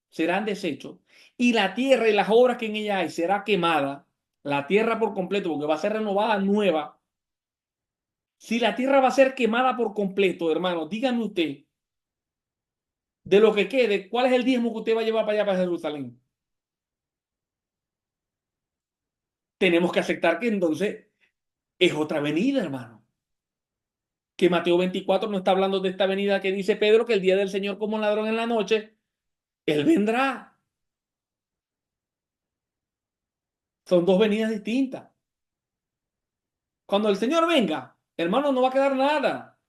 serán deshechos, y la tierra y las obras que en ella hay será quemada, la tierra por completo, porque va a ser renovada, nueva. Si la tierra va a ser quemada por completo, hermano, dígame usted, de lo que quede, ¿cuál es el diezmo que usted va a llevar para allá, para Jerusalén? Tenemos que aceptar que entonces es otra venida, hermano. Que Mateo 24 no está hablando de esta venida que dice Pedro, que el día del Señor como un ladrón en la noche, Él vendrá. Son dos venidas distintas. Cuando el Señor venga, hermano, no va a quedar nada.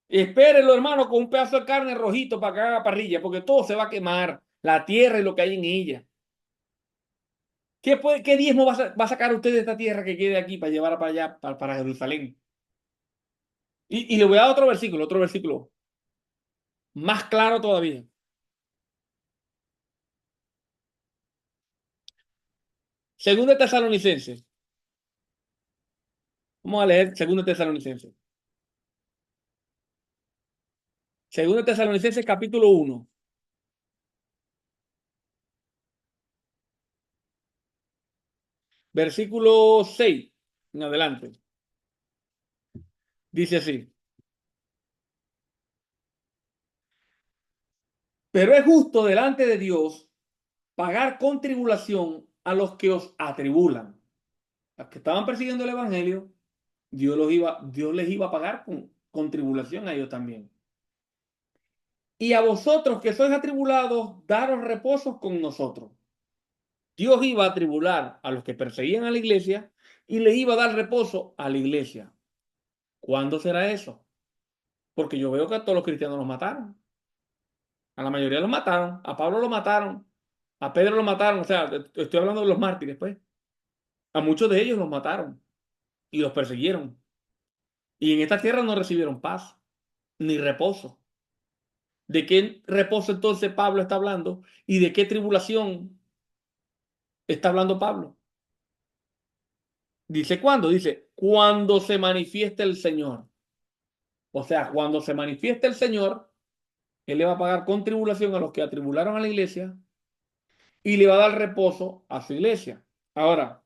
Espérelo, hermano, con un pedazo de carne rojito para que haga parrilla, porque todo se va a quemar, la tierra y lo que hay en ella. ¿Qué diezmo va a sacar usted de esta tierra que quede aquí para llevar para allá, para Jerusalén? Y le voy a dar otro versículo, más claro todavía. Segundo de Tesalonicenses. Vamos a leer Segundo de Tesalonicenses. Segundo de Tesalonicenses, capítulo 1, versículo 6 en adelante. Dice así: pero es justo delante de Dios pagar con tribulación a los que os atribulan. Los que estaban persiguiendo el evangelio, Dios les iba a pagar con tribulación a ellos también. Y a vosotros que sois atribulados, daros reposo con nosotros. Dios iba a atribular a los que perseguían a la iglesia y le iba a dar reposo a la iglesia. ¿Cuándo será eso? Porque yo veo que a todos los cristianos los mataron. A la mayoría los mataron. A Pablo lo mataron. A Pedro lo mataron. O sea, estoy hablando de los mártires, pues. A muchos de ellos los mataron y los persiguieron. Y en esta tierra no recibieron paz ni reposo. ¿De qué reposo entonces Pablo está hablando? ¿Y de qué tribulación está hablando Pablo? Dice cuándo, dice cuando se manifieste el Señor. O sea, cuando se manifieste el Señor, Él le va a pagar con tribulación a los que atribularon a la iglesia y le va a dar reposo a su iglesia. Ahora,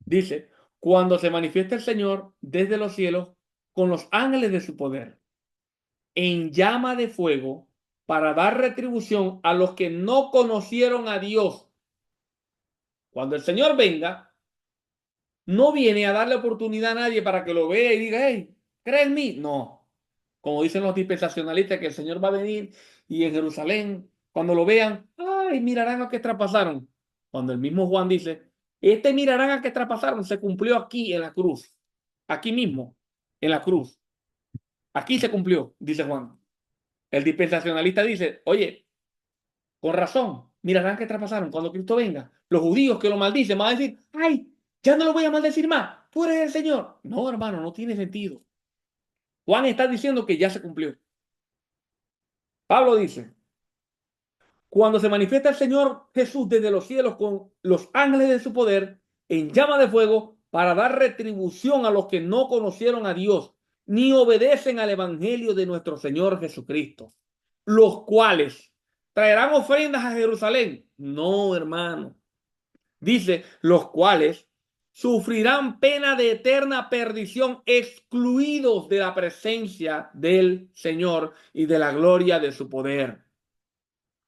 dice, cuando se manifieste el Señor desde los cielos con los ángeles de su poder, en llama de fuego, para dar retribución a los que no conocieron a Dios. Cuando el Señor venga, no viene a darle oportunidad a nadie para que lo vea y diga, hey, ¿cree en mí? No. Como dicen los dispensacionalistas, que el Señor va a venir y en Jerusalén, cuando lo vean, ay, mirarán a qué traspasaron. Cuando el mismo Juan dice, este mirarán a qué traspasaron, se cumplió aquí en la cruz. Aquí mismo, en la cruz. Aquí se cumplió, dice Juan. El dispensacionalista dice, oye, con razón, mirarán qué traspasaron cuando Cristo venga. Los judíos que lo maldicen van a decir, ay, ya no lo voy a maldecir más, tú eres el Señor. No, hermano, no tiene sentido. Juan está diciendo que ya se cumplió. Pablo dice, cuando se manifiesta el Señor Jesús desde los cielos con los ángeles de su poder en llama de fuego para dar retribución a los que no conocieron a Dios ni obedecen al evangelio de nuestro Señor Jesucristo, los cuales traerán ofrendas a Jerusalén. No, hermano. Dice, los cuales sufrirán pena de eterna perdición, excluidos de la presencia del Señor y de la gloria de su poder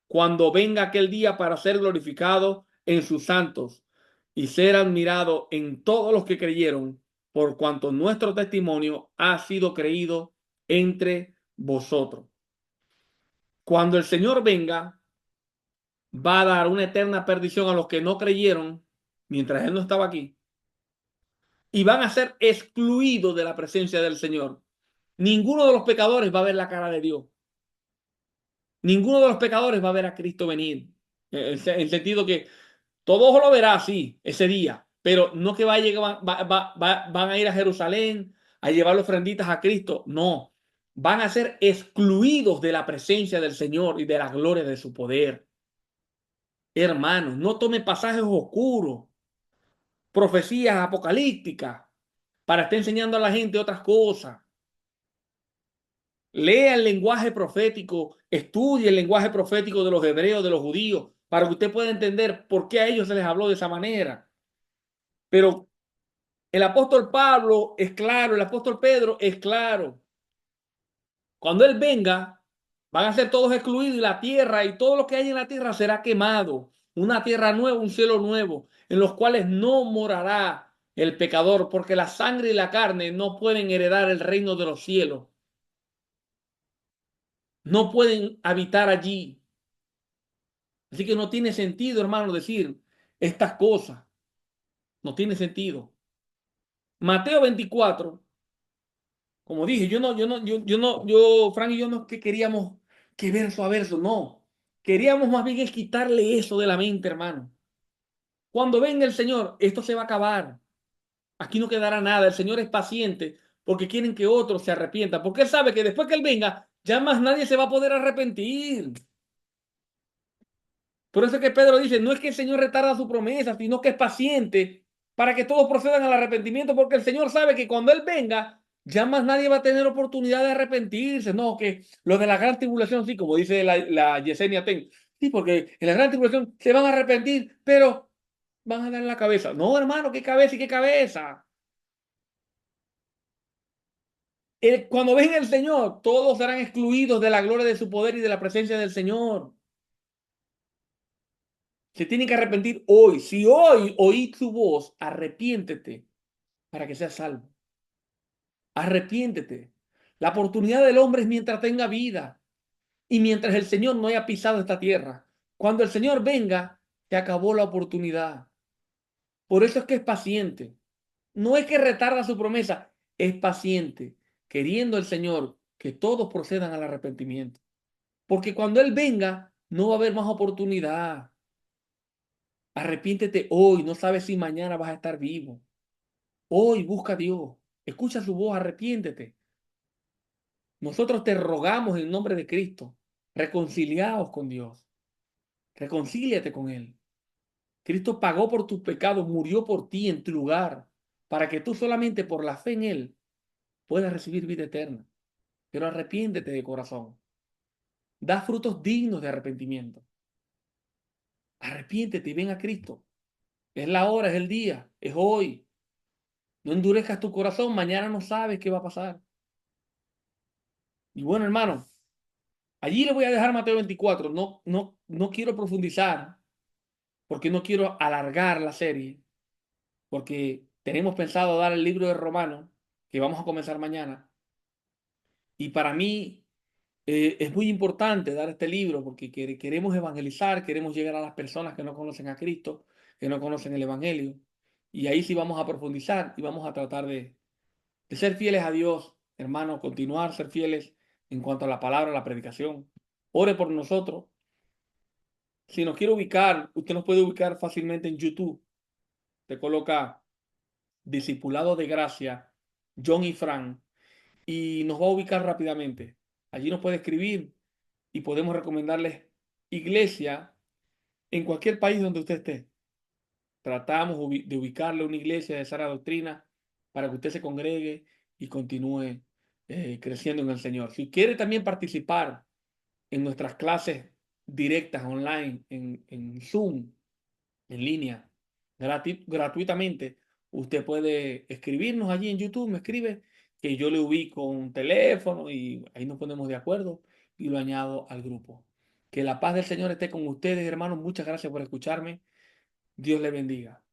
cuando venga aquel día para ser glorificado en sus santos y ser admirado en todos los que creyeron, por cuanto nuestro testimonio ha sido creído entre vosotros. Cuando el Señor venga, va a dar una eterna perdición a los que no creyeron mientras Él no estaba aquí y van a ser excluidos de la presencia del Señor. Ninguno de los pecadores va a ver la cara de Dios. Ninguno de los pecadores va a ver a Cristo venir. En el sentido que todo ojo lo verá, sí, ese día, pero no que va a llegar, van a ir a Jerusalén a llevar ofrenditas a Cristo, no, van a ser excluidos de la presencia del Señor y de la gloria de su poder. Hermanos, no tome pasajes oscuros, profecías apocalípticas, para estar enseñando a la gente otras cosas. Lea el lenguaje profético, estudie el lenguaje profético de los hebreos, de los judíos, para que usted pueda entender por qué a ellos se les habló de esa manera. Pero el apóstol Pablo es claro, el apóstol Pedro es claro. Cuando Él venga, van a ser todos excluidos y la tierra y todo lo que hay en la tierra será quemado. Una tierra nueva, un cielo nuevo, en los cuales no morará el pecador, porque la sangre y la carne no pueden heredar el reino de los cielos. No pueden habitar allí. Así que no tiene sentido, hermano, decir estas cosas. No tiene sentido. Mateo 24, como dije, Frank y yo no es que queríamos que verso a verso, no. Queríamos más bien es quitarle eso de la mente, hermano. Cuando venga el Señor, esto se va a acabar. Aquí no quedará nada. El Señor es paciente porque quieren que otros se arrepientan. Porque Él sabe que después que Él venga, ya más nadie se va a poder arrepentir. Por eso es que Pedro dice, no es que el Señor retarda su promesa, sino que es paciente para que todos procedan al arrepentimiento, porque el Señor sabe que cuando Él venga, ya más nadie va a tener oportunidad de arrepentirse. No, que lo de la gran tribulación, sí, como dice la Yesenia Ten, sí, porque en la gran tribulación se van a arrepentir, pero van a dar la cabeza. No, hermano, qué cabeza y qué cabeza. Cuando venga el Señor, todos serán excluidos de la gloria de su poder y de la presencia del Señor. Se tienen que arrepentir hoy. Si hoy oí tu voz, arrepiéntete para que seas salvo. Arrepiéntete. La oportunidad del hombre es mientras tenga vida y mientras el Señor no haya pisado esta tierra. Cuando el Señor venga, se acabó la oportunidad. Por eso es que es paciente. No es que retarda su promesa, es paciente, queriendo el Señor que todos procedan al arrepentimiento. Porque cuando Él venga, no va a haber más oportunidad. Arrepiéntete hoy, no sabes si mañana vas a estar vivo. Hoy busca a Dios, escucha su voz, arrepiéntete. Nosotros te rogamos en nombre de Cristo, reconciliaos con Dios, reconcíliate con Él. Cristo pagó por tus pecados, murió por ti en tu lugar, para que tú solamente por la fe en Él puedas recibir vida eterna. Pero arrepiéntete de corazón, da frutos dignos de arrepentimiento. Arrepiéntete y ven a Cristo. Es la hora, es el día, es hoy. No endurezcas tu corazón, mañana no sabes qué va a pasar. Y bueno, hermano, allí le voy a dejar Mateo 24. No quiero profundizar porque no quiero alargar la serie, porque tenemos pensado dar el libro de Romanos, que vamos a comenzar mañana. Y para mí es muy importante dar este libro porque queremos evangelizar, queremos llegar a las personas que no conocen a Cristo, que no conocen el Evangelio. Y ahí sí vamos a profundizar y vamos a tratar de ser fieles a Dios, hermano, continuar, ser fieles en cuanto a la palabra, la predicación. Ore por nosotros. Si nos quiere ubicar, usted nos puede ubicar fácilmente en YouTube. Te coloca Discipulado de Gracia, John y Fran, y nos va a ubicar rápidamente. Allí nos puede escribir y podemos recomendarles iglesia en cualquier país donde usted esté. Tratamos de ubicarle una iglesia de sana doctrina para que usted se congregue y continúe creciendo en el Señor. Si quiere también participar en nuestras clases directas online en Zoom, en línea, gratuitamente. Usted puede escribirnos allí en YouTube, me escribe, que yo le ubico un teléfono y ahí nos ponemos de acuerdo y lo añado al grupo. Que la paz del Señor esté con ustedes, hermanos. Muchas gracias por escucharme. Dios le bendiga.